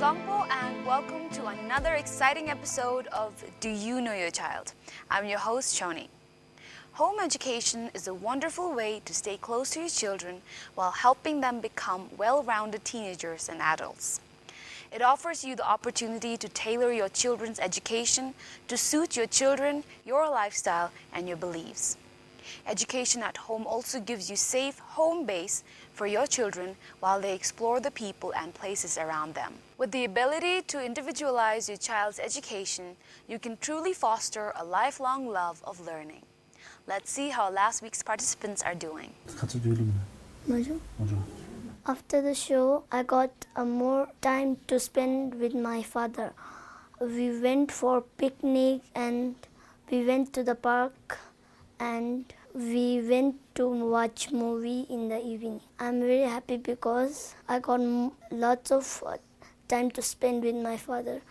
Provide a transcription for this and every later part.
DZONGKHA and welcome to another exciting episode of Do You Know Your Child? I'm your host, Chhoden. Home education is a wonderful way to stay close to your children while helping them become well-rounded teenagers and adults. It offers you the opportunity to tailor your children's education to suit your children, your lifestyle, and your beliefs. Education at home also gives you safe home base for your children while they explore the people and places around them. With the ability to individualize your child's education, you can truly foster a lifelong love of learning. Let's see how last week's participants are doing. After the show, I got more time to spend with my father. We went for picnic and we went to the park and we went to watch movie in the evening. I'm very happy because I got lots of time to spend with my father.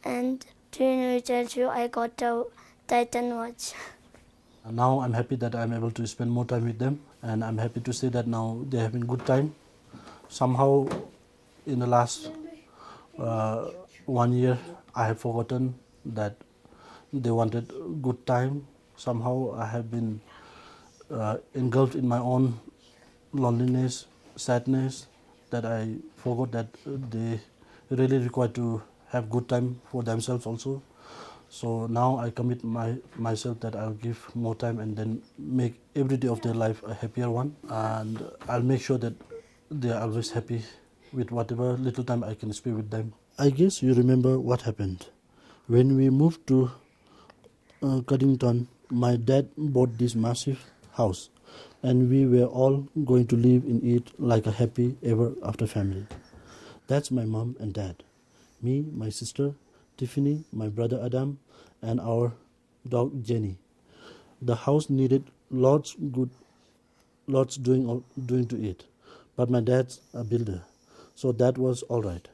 And during the child show, I got a Titan watch. Now I'm happy that I'm able to spend more time with them, and I'm happy to say that now they're having good time. Somehow in the last 1 year I have forgotten that they wanted good time. Somehow I have been engulfed in my own loneliness, sadness, that I forgot that they really require to have good time for themselves also. So now I commit myself that I'll give more time and then make every day of their life a happier one, and I'll make sure that they are always happy with whatever little time I can spend with them. I guess you remember what happened. When we moved to Chhoden, my dad bought this massive house and we were all going to live in it like a happy ever after family. That's my mom and dad. Me, my sister, Tiffany, my brother Adam, and our dog Jenny. The house needed lots doing to it, but my dad's a builder, so that was all right.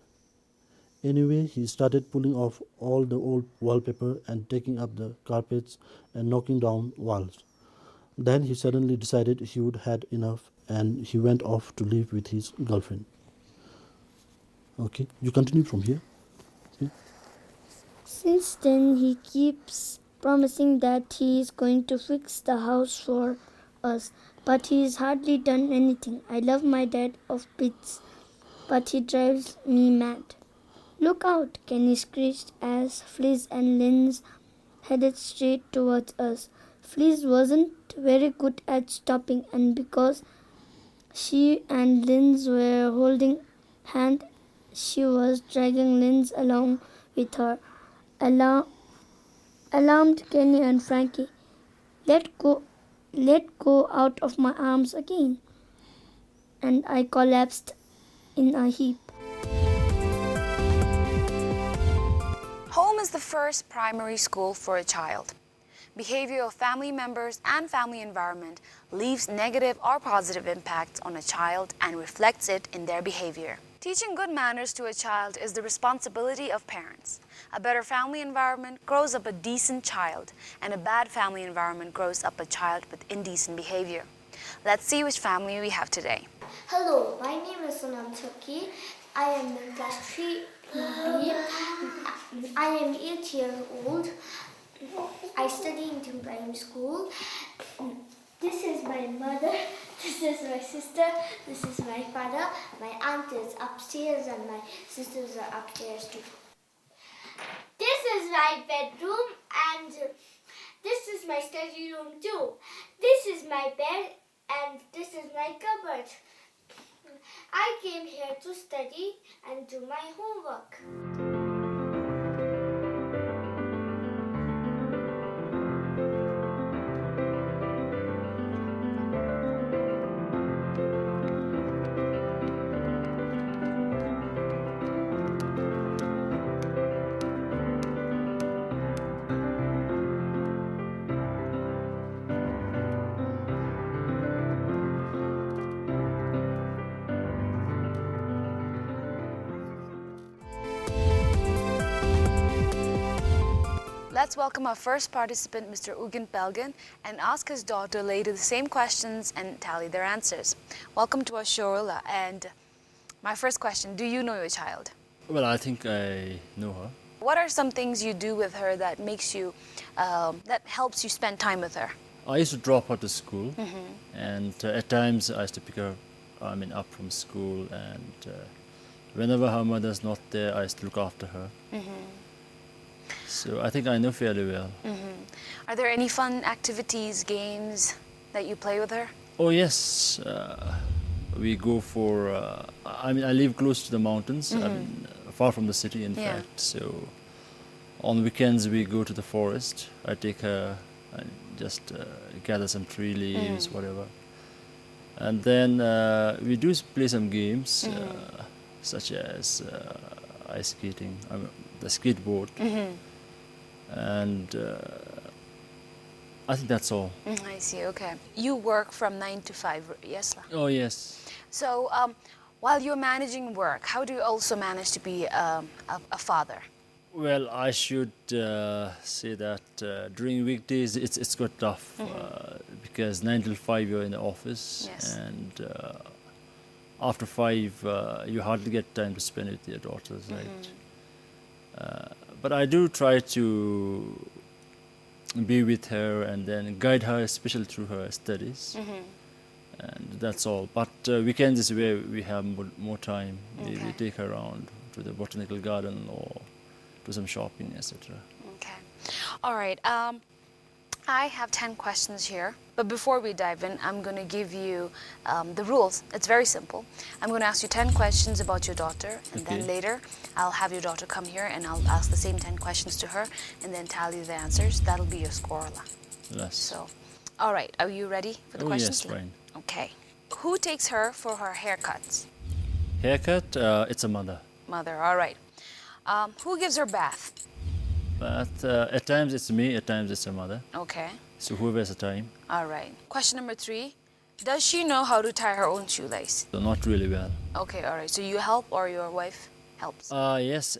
Anyway, he started pulling off all the old wallpaper and taking up the carpets and knocking down walls. Then he suddenly decided he would had enough and he went off to live with his girlfriend. Okay, you continue from here. Okay. Since then, he keeps promising that he is going to fix the house for us, but he has hardly done anything. I love my dad of bits, but he drives me mad. Look out, Kenny screeched as Fliz and Linz headed straight towards us. Fliz wasn't very good at stopping, and because she and Linz were holding hands, she was dragging Linz along with her. Alarmed Kenny and Frankie, let go out of my arms again. And I collapsed in a heap. Home is the first primary school for a child. Behavior of family members and family environment leaves negative or positive impacts on a child and reflects it in their behavior. Teaching good manners to a child is the responsibility of parents. A better family environment grows up a decent child, and a bad family environment grows up a child with indecent behavior. Let's see which family we have today. Hello, my name is Sonam Chokki. I am in class 3B. I am 8 years old. I study in primary school. This is my mother, this is my sister, this is my father. My aunt is upstairs and my sisters are upstairs too. This is my bedroom and this is my study room too. This is my bed and this is my cupboard. I came here to study and do my homework. Let's welcome our first participant, Mr. Ugin Pelgin, and ask his daughter later the same questions and tally their answers. Welcome to our show, and my first question, do you know your child? Well, I think I know her. What are some things you do with her that makes you, that helps you spend time with her? I used to drop her to school, and at times I used to pick her, up from school, and whenever her mother's not there, I used to look after her. So I think I know fairly well. Are there any fun activities, games that you play with her? Oh yes, we go for. I live close to the mountains. Far from the city, in Yeah. fact. So on weekends we go to the forest. I take her and just gather some tree leaves, whatever. And then we do play some games, such as ice skating, the skateboard, and I think that's all. I see, okay. You work from 9 to 5, yes? Oh yes. So while you're managing work, how do you also manage to be a father? Well, I should say that during weekdays it's got tough because 9 till 5 you're in the office, Yes. and after 5 you hardly get time to spend with your daughters, right? But I do try to be with her and then guide her, especially through her studies. And that's all. But weekends is where we have more time. We Okay. take her around to the botanical garden or do some shopping, etc. Okay. All right. I have 10 questions here. But before we dive in, I'm going to give you the rules. It's very simple. I'm going to ask you 10 questions about your daughter, and then Okay. later I'll have your daughter come here and I'll ask the same 10 questions to her and then tally the answers. That'll be your score. Yes. So, all right. Are you ready for the Oh questions? yes, fine. Okay. Who takes her for her haircuts? Haircut, it's a mother. Mother. All right. Who gives her bath? But at times it's me, at times it's a mother. Okay. So whoever has the time. All right. Question number 3. Does she know how to tie her own shoelace? So not really well. Okay, all right. So you help or your wife helps? Yes,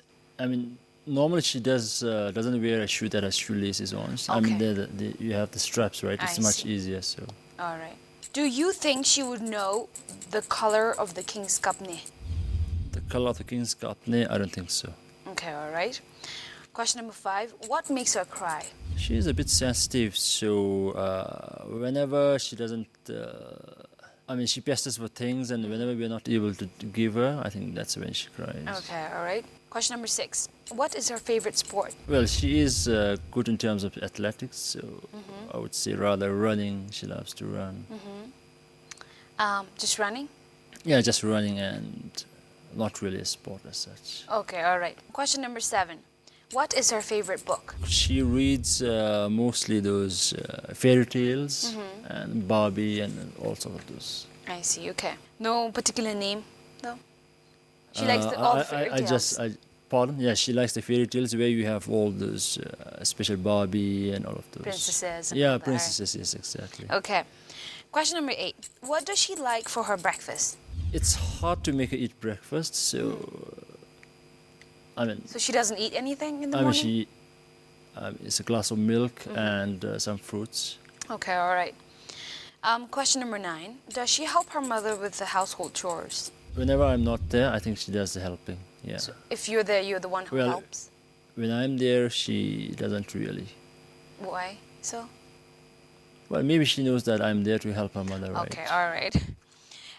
normally she doesn't wear a shoe that has shoelaces on. Okay. You have the straps, right? It's I much see. easier. So All right. Do you think she would know the color of the king's kapne? the color of the king's kapne, I don't think so. Okay, all right. Question number 5. What makes her cry? She is a bit sensitive, so whenever she doesn't, she pesters for things, and whenever we're not able to give her, I think that's when she cries. Okay, all right. Question number 6. What is her favorite sport? Well, she is good in terms of athletics, so I would say rather running. She loves to run. Just running? Yeah, just running, and not really a sport as such. Okay, all right. Question number 7. What is her favorite book? She reads mostly those fairy tales and Barbie and all sorts of those. I see, okay. No particular name, though? She likes all the fairy tales. Pardon? Yeah, she likes the fairy tales where you have all those special Barbie and all of those. Princesses and Yeah, all that. princesses, yes, exactly. Okay. Question number 8. What does she like for her breakfast? It's hard to make her eat breakfast, so So she doesn't eat anything in the morning? it's a glass of milk and some fruits. Okay, all right. Question number 9. Does she help her mother with the household chores? Whenever I'm not there, I think she does the helping. Yeah. So if you're there, you're the one who Well, helps? When I'm there, she doesn't really. Why so? Well, maybe she knows that I'm there to help her mother, right? Okay, all right.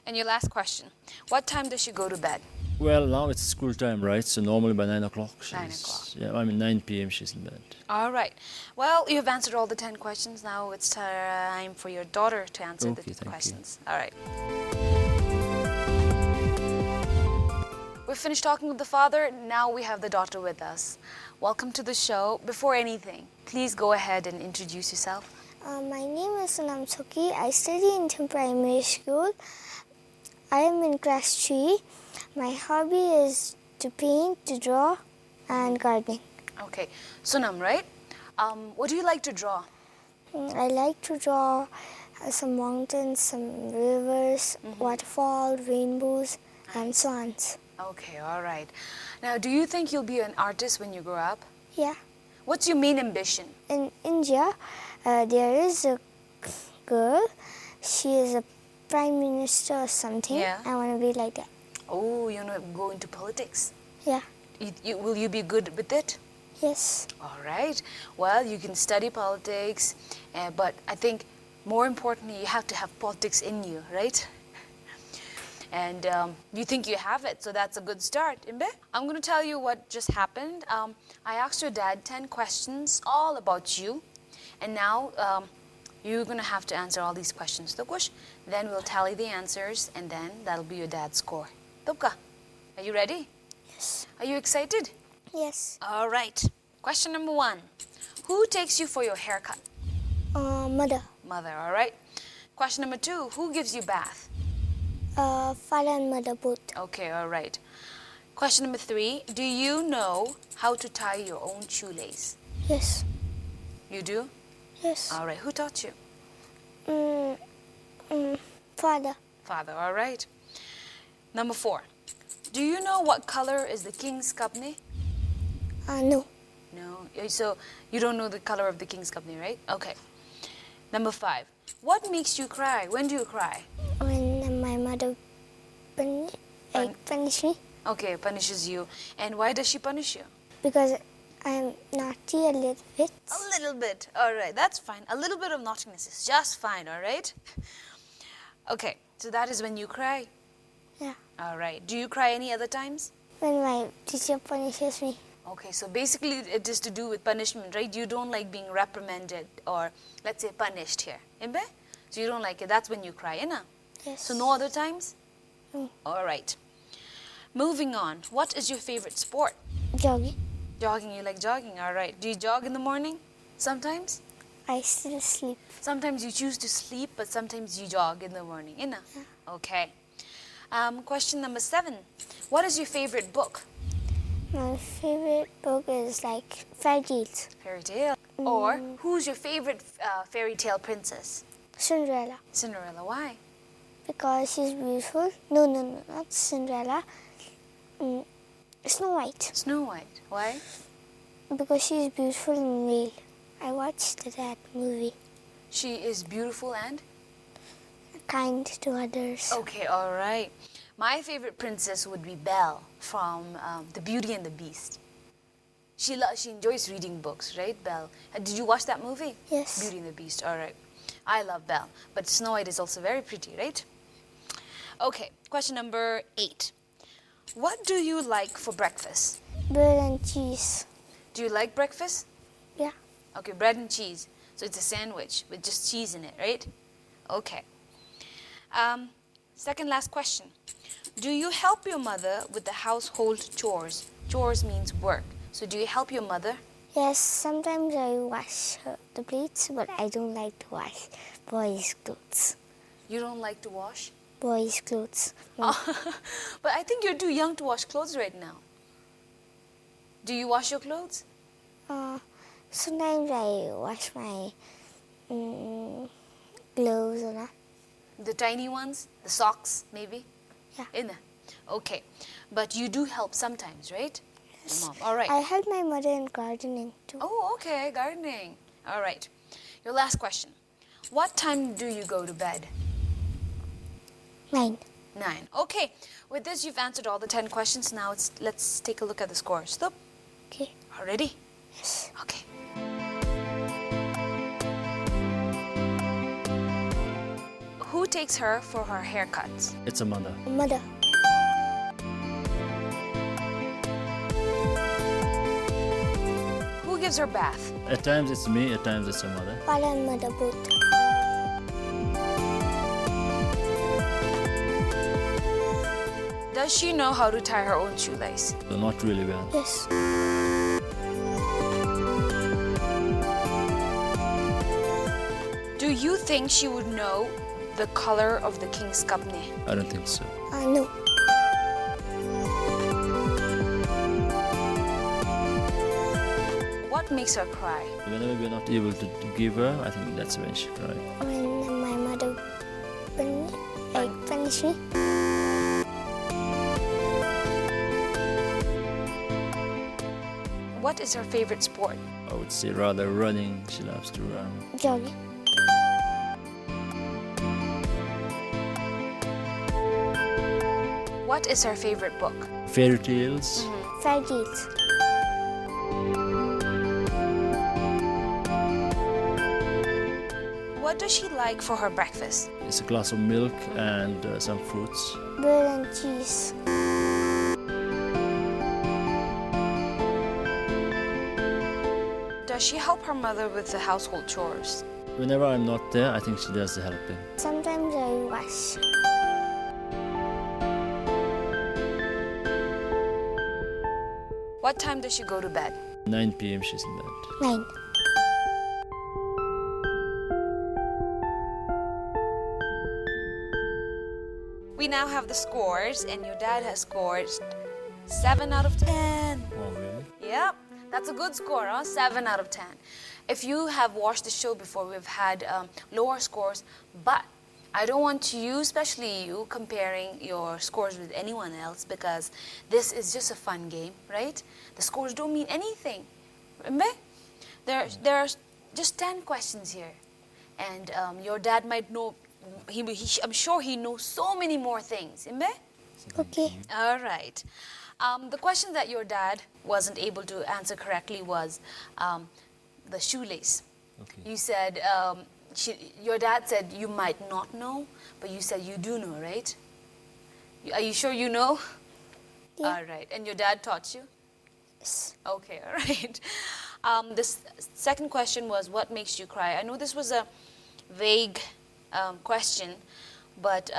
And your last question. What time does she go to bed? Well, now it's school time, right? So normally by 9 o'clock she's... 9 o'clock. Yeah, 9 p.m. she's in bed. All right. Well, you've answered all the 10 questions. Now it's time for your daughter to answer Okay, the thank you. questions. All right. We've finished talking with the father. Now we have the daughter with us. Welcome to the show. Before anything, please go ahead and introduce yourself. My name is DZONGKHA. I study in primary school. I am in class 3. My hobby is to paint, to draw, and gardening. Okay. Sunam, right? What do you like to draw? I like to draw some mountains, some rivers, waterfall, rainbows, and swans. Okay, all right. Now, do you think you'll be an artist when you grow up? Yeah. What's your main ambition? In India, there is a girl. She is a prime minister or something. Yeah. I want to be like that. Oh, you want to go into politics? Yeah. will you be good with it? Yes. All right. Well, you can study politics, but I think more importantly, you have to have politics in you, right? And you think you have it, so that's a good start. Imbe? I'm going to tell you what just happened. I asked your dad 10 questions all about you, and now you're going to have to answer all these questions. Dokush. Then we'll tally the answers, and then that'll be your dad's score. Topka, are you ready? Yes. Are you excited? Yes. All right. Question number 1. Who takes you for your haircut? Mother. Mother, all right. Question number 2. Who gives you bath? Father and mother both. Okay, all right. Question number 3. Do you know how to tie your own shoelace? Yes. You do? Yes. All right. Who taught you? Father. Father, all right. Number 4. Do you know what color is the king's kapne? No. No. So you don't know the color of the king's kapne, right? Okay. Number 5. What makes you cry? When do you cry? When my mother punish me Okay, punishes you. And why does she punish you? because I'm naughty a little bit. A little bit. All right, that's fine. A little bit of naughtiness is just fine, all right? Okay, so that is when you cry. Yeah. All right. Do you cry any other times? When my teacher punishes me. Okay, so basically it is to do with punishment, right? You don't like being reprimanded or, let's say, punished here. Imbe? So you don't like it. That's when you cry, innna? Yes. So no other times? No. All right. Moving on. What is your favorite sport? Jogging. Jogging. You like jogging. All right. Do you jog in the morning? Sometimes? I still sleep. Sometimes you choose to sleep, but sometimes you jog in the morning, innna? Yeah. Okay. Question number 7. What is your favorite book? My favorite book is like fairy tales. Fairy tale. Or who's your favorite fairy tale princess? Cinderella. Cinderella. Why? Because she's beautiful. No, not Cinderella. Snow White. Snow White. Why? Because she's beautiful and real. I watched that movie. She is beautiful and? Kind to others. Okay, all right. My favorite princess would be Belle from The Beauty and the Beast. She enjoys reading books, right, Belle? Did you watch that movie? Yes. Beauty and the Beast, all right. I love Belle, but Snow White is also very pretty, right? Okay, question number 8. What do you like for breakfast? Bread and cheese. Do you like breakfast? Yeah. Okay, bread and cheese. So it's a sandwich with just cheese in it, right? Okay. Second last question. Do you help your mother with the household chores? Chores means work. So do you help your mother? Yes, sometimes I wash the plates, but I don't like to wash boys' clothes. You don't like to wash? Boys' clothes. But I think you're too young to wash clothes right now. Do you wash your clothes? Sometimes I wash my gloves or not. The tiny ones? The socks, maybe? Yeah. Inna. Okay. But you do help sometimes, right? Yes. Mom. All right. I help my mother in gardening too. Oh, okay. Gardening. All right. Your last question. What time do you go to bed? 9. 9. Okay. With this, you've answered all the 10 questions. Now let's take a look at the scores. Stop. Okay. All ready? Yes. Okay. Who takes her for her haircuts? It's a mother. Mother. Who gives her bath? At times it's me, at times it's a mother. Father and mother both. Does she know how to tie her own shoelace? So not really well. Yes. Do you think she would know the color of the king's kapne? I don't think so. No. What makes her cry? Whenever we're not able to give her, I think that's when she cries. When my mother punish me. What is her favorite sport? I would say rather running. She loves to run. Jogging. What is her favorite book? Fairy tales. veggies. What does she like for her breakfast? It's a glass of milk and some fruits. Bread and cheese. Does she help her mother with the household chores? Whenever I'm not there, I think she does the helping. Sometimes I wash. What time does she go to bed? 9 p.m. she's in bed. 9. We now have the scores, and your dad has scored 7 out of 10. Oh, really? Yep, that's a good score, huh? 7 out of 10. If you have watched the show before, we've had lower scores, but I don't want you, especially you, comparing your scores with anyone else, because this is just a fun game, right? The scores don't mean anything. Remember? There are just 10 questions here, and your dad might know. I'm sure he knows so many more things. Remember? Okay. All right. The question that your dad wasn't able to answer correctly was the shoelace. Okay. You said, your dad said you might not know, but you said you do know, right? Are you sure you know? Yeah. All right. And your dad taught you? Yes. Okay, all right. This second question was, what makes you cry? I know this was a vague question, but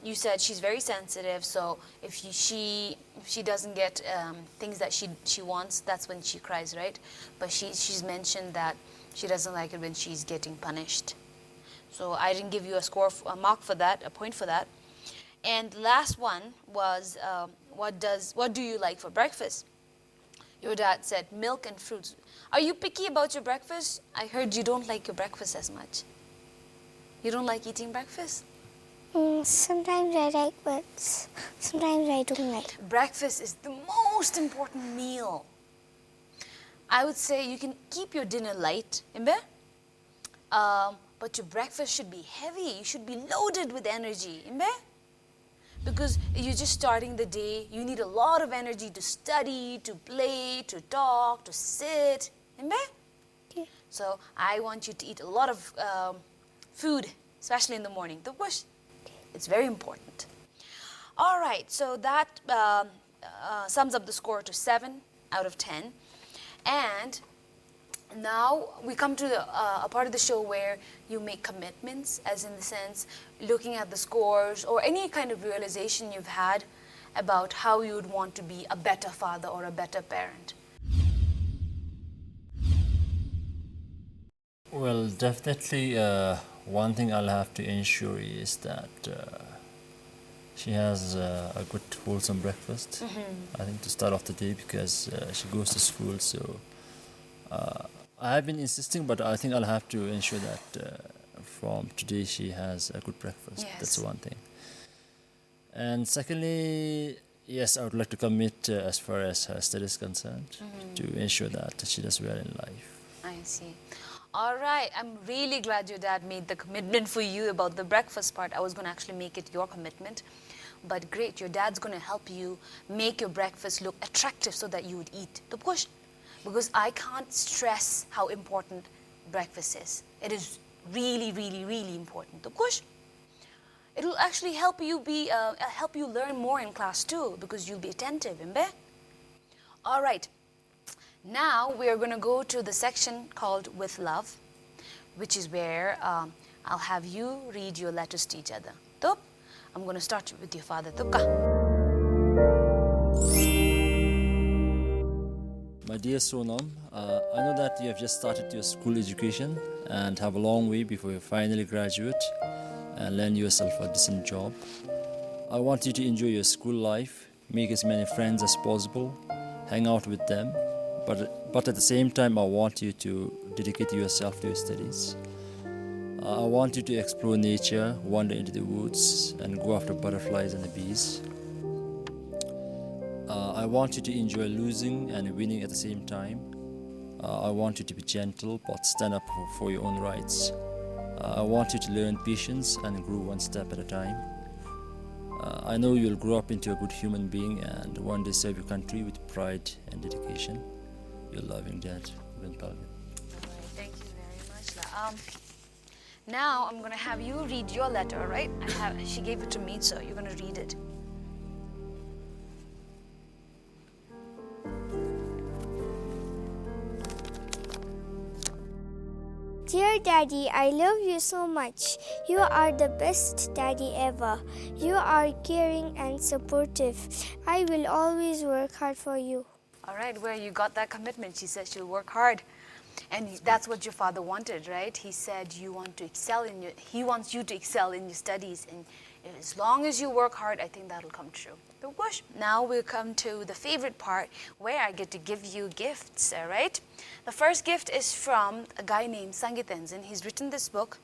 you said she's very sensitive, so if she doesn't get things that she wants, that's when she cries, right? But she's mentioned that she doesn't like it when she's getting punished. So I didn't give you a mark for that, a point for that. And the last one was, what do you like for breakfast? Your dad said milk and fruits. Are you picky about your breakfast? I heard you don't like your breakfast as much. You don't like eating breakfast? Sometimes I like, but sometimes I don't like. Breakfast is the most important meal. I would say you can keep your dinner light, but your breakfast should be heavy. You should be loaded with energy, because you're just starting the day. You need a lot of energy to study, to play, to talk, to sit, Okay. So I want you to eat a lot of food, especially in the morning. It's very important. All right, so that sums up the score to 7 out of 10. And now we come to a part of the show where you make commitments, as in the sense looking at the scores or any kind of realization you've had about how you would want to be a better father or a better parent. Well, definitely one thing I'll have to ensure is that she has a good wholesome breakfast. I think to start off the day, because she goes to school, so I have been insisting, but I think I'll have to ensure that from today she has a good breakfast. Yes. That's one thing. And secondly, yes, I would like to commit as far as her study is concerned to ensure that she does well in life. I see. All right, I'm really glad your dad made the commitment for you about the breakfast part. I was going to actually make it your commitment. But great, your dad's going to help you make your breakfast look attractive so that you would eat. Because I can't stress how important breakfast is. It is really, really, really important. It will actually help you help you learn more in class too, because you'll be attentive. All right. Now we are going to go to the section called With Love, which is where I'll have you read your letters to each other. Tup, I'm going to start with your father. Tupka. My dear Sonam, I know that you have just started your school education and have a long way before you finally graduate and land yourself a decent job. I want you to enjoy your school life, make as many friends as possible, hang out with them, but at the same time I want you to dedicate yourself to your studies. I want you to explore nature, wander into the woods and go after butterflies and the bees. I want you to enjoy losing and winning at the same time. I want you to be gentle but stand up for your own rights. I want you to learn patience and grow one step at a time. I know you'll grow up into a good human being and one day serve your country with pride and dedication. Your loving dad, Ben Palvin. Thank you very much. Now I'm gonna have you read your letter, all right? She gave it to me, so you're gonna read it. Dear Daddy, I love you so much. You are the best daddy ever. You are caring and supportive. I will always work hard for you. All right, where you got that commitment? She said she'll work hard. And that's what your father wanted, right? He said you want to excel he wants you to excel in your studies, and as long as you work hard, I think that'll come true. The wish. Now we'll come to the favorite part where I get to give you gifts, all right? The first gift is from a guy named Tenzin. He's written this book,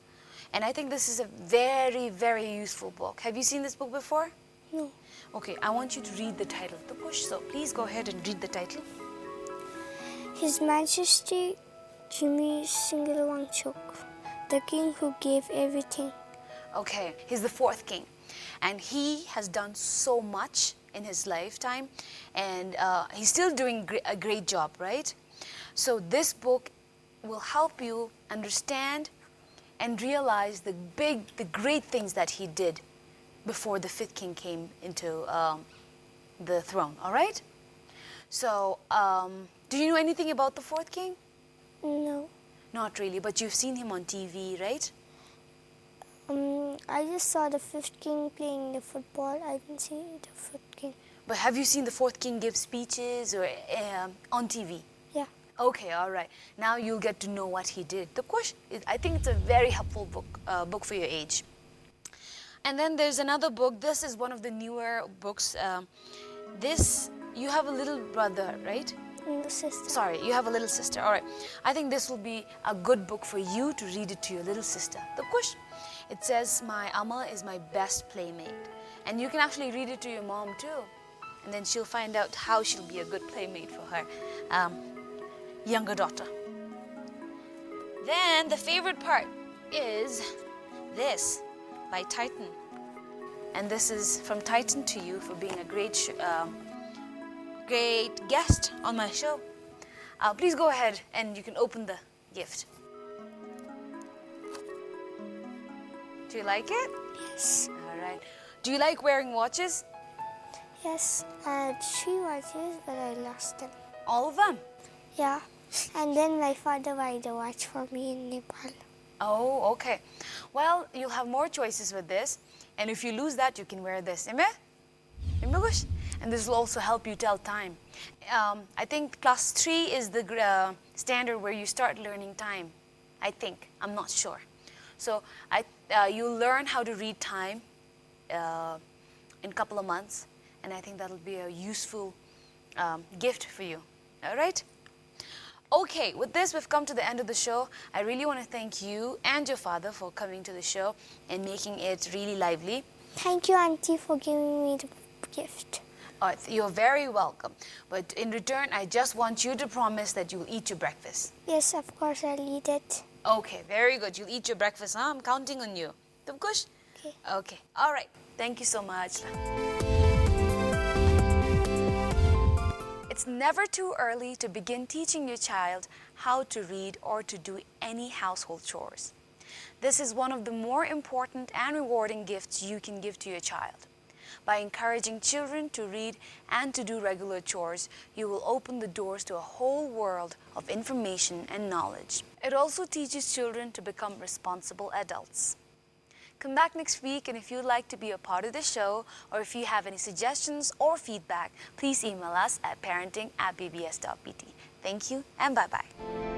and I think this is a very, very useful book. Have you seen this book before? No. Okay, I want you to read the title, The Push. So please go ahead and read the title. His Majesty Jimmy Singilwangchuk, the king who gave everything. Okay, he's the fourth king, and he has done so much in his lifetime, and he's still doing a great job, right? So this book will help you understand and realize the great things that he did before the fifth king came into the throne, all right? So, do you know anything about the fourth king? No. Not really, but you've seen him on TV, right? I just saw the fifth king playing the football. I didn't see the fifth king. But have you seen the fourth king give speeches or on TV? Yeah. Okay, all right. Now you'll get to know what he did. The question, I think it's a very helpful book for your age. And then there's another book. This is one of the newer books. You have a little brother, right? The sister. Sorry, you have a little sister. All right. I think this will be a good book for you to read it to your little sister. The question, it says, my Amma is my best playmate. And you can actually read it to your mom too. And then she'll find out how she'll be a good playmate for her younger daughter. Then the favorite part is this by Titan. And this is from Titan to you for being a great guest on my show. Please go ahead and you can open the gift. Do you like it? Yes. All right. Do you like wearing watches? Yes. I had 3 watches, but I lost them. All of them? Yeah. And then my father bought a watch for me in Nepal. Oh, okay. Well, you'll have more choices with this. And if you lose that, you can wear this. And this will also help you tell time. I think class 3 is the standard where you start learning time. I think. I'm not sure. So you'll learn how to read time in a couple of months. And I think that'll be a useful gift for you. All right? Okay, with this, we've come to the end of the show. I really want to thank you and your father for coming to the show and making it really lively. Thank you, Auntie, for giving me the gift. You're very welcome. But in return, I just want you to promise that you'll eat your breakfast. Yes, of course, I'll eat it. Okay, very good. You'll eat your breakfast, huh? I'm counting on you. Tumkush? Okay. Okay, all right. Thank you so much. It's never too early to begin teaching your child how to read or to do any household chores. This is one of the more important and rewarding gifts you can give to your child. By encouraging children to read and to do regular chores, you will open the doors to a whole world of information and knowledge. It also teaches children to become responsible adults. Come back next week, and if you'd like to be a part of the show, or if you have any suggestions or feedback, please email us at parenting@bbs.pt. Thank you, and bye-bye.